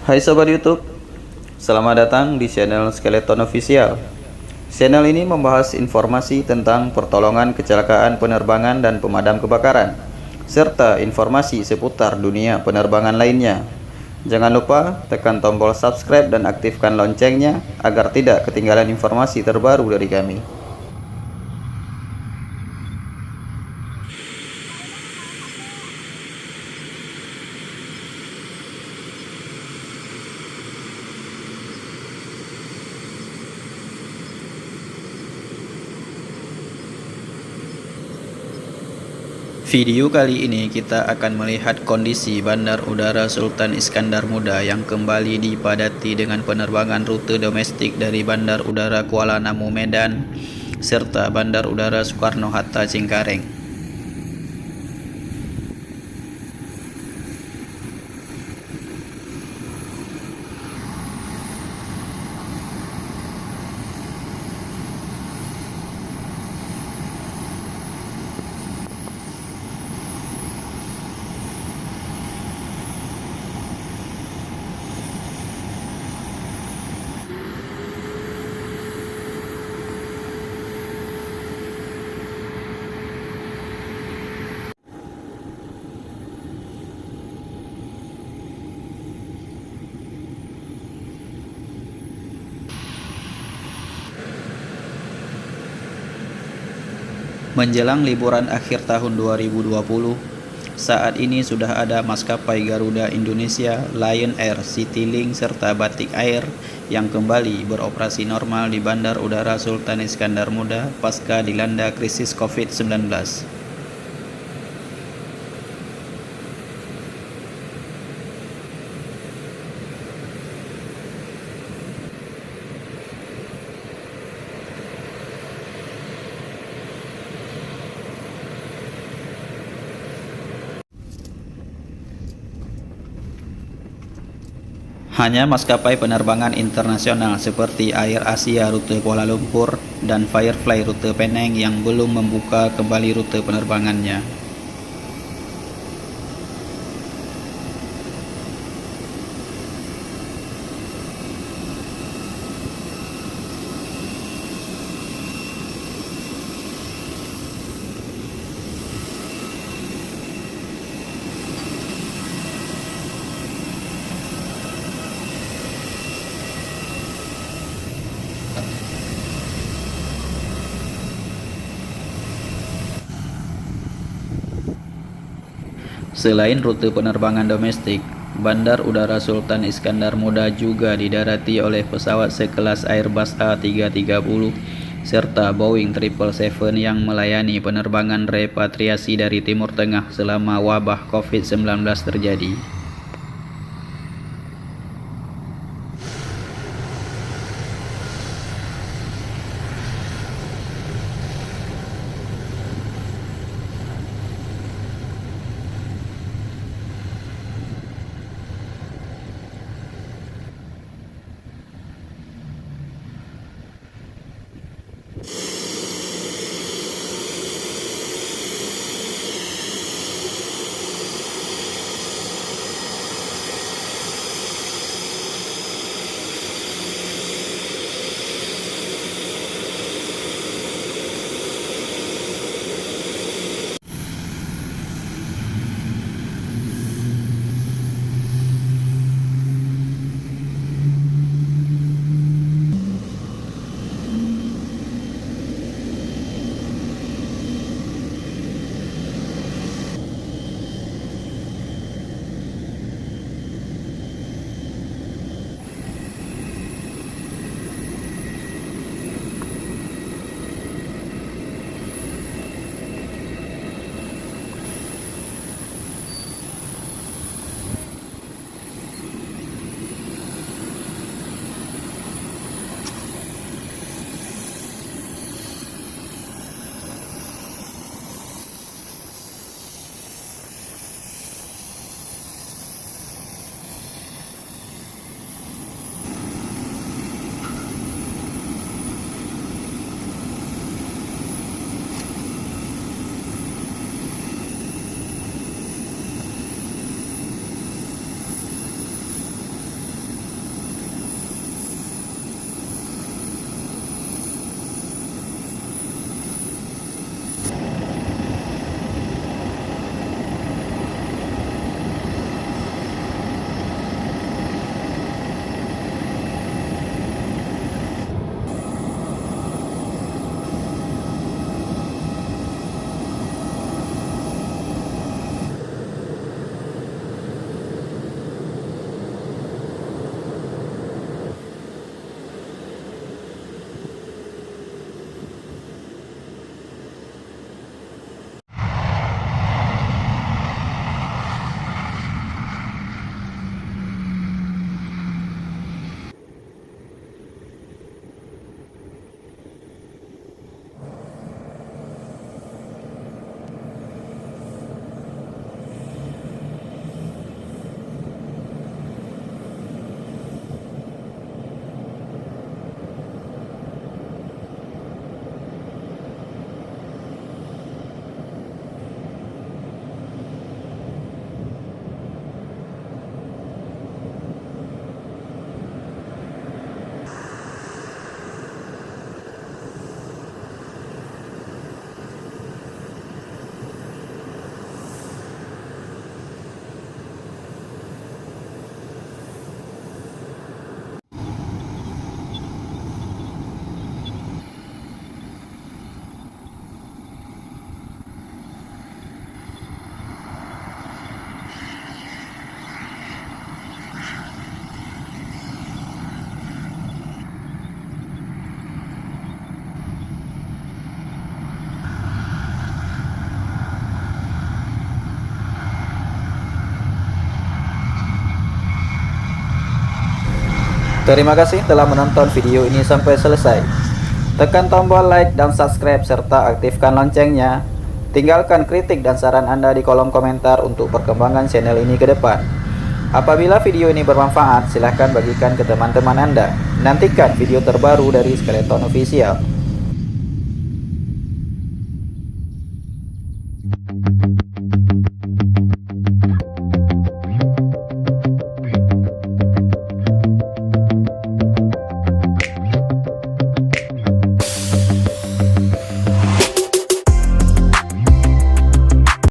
Hai Sobat YouTube, selamat datang di channel Skeleton Official. Channel ini membahas informasi tentang pertolongan kecelakaan penerbangan dan pemadam kebakaran, serta informasi seputar dunia penerbangan lainnya. Jangan lupa tekan tombol subscribe dan aktifkan loncengnya agar tidak ketinggalan informasi terbaru dari kami. Video kali ini kita akan melihat kondisi Bandar Udara Sultan Iskandar Muda yang kembali dipadati dengan penerbangan rute domestik dari Bandar Udara Kuala Namu Medan serta Bandar Udara Soekarno-Hatta Cengkareng. Menjelang liburan akhir tahun 2020, saat ini sudah ada maskapai Garuda Indonesia, Lion Air, Citylink, serta Batik Air yang kembali beroperasi normal di Bandar Udara Sultan Iskandar Muda pasca dilanda krisis COVID-19. Hanya maskapai penerbangan internasional seperti Air Asia rute Kuala Lumpur dan Firefly rute Penang yang belum membuka kembali rute penerbangannya. Selain rute penerbangan domestik, Bandar Udara Sultan Iskandar Muda juga didarati oleh pesawat sekelas Airbus A330 serta Boeing 777 yang melayani penerbangan repatriasi dari Timur Tengah selama wabah COVID-19 terjadi. Terima kasih telah menonton video ini sampai selesai. Tekan tombol like dan subscribe serta aktifkan loncengnya. Tinggalkan kritik dan saran Anda di kolom komentar untuk perkembangan channel ini ke depan. Apabila video ini bermanfaat, silahkan bagikan ke teman-teman Anda. Nantikan video terbaru dari Skeleton Official.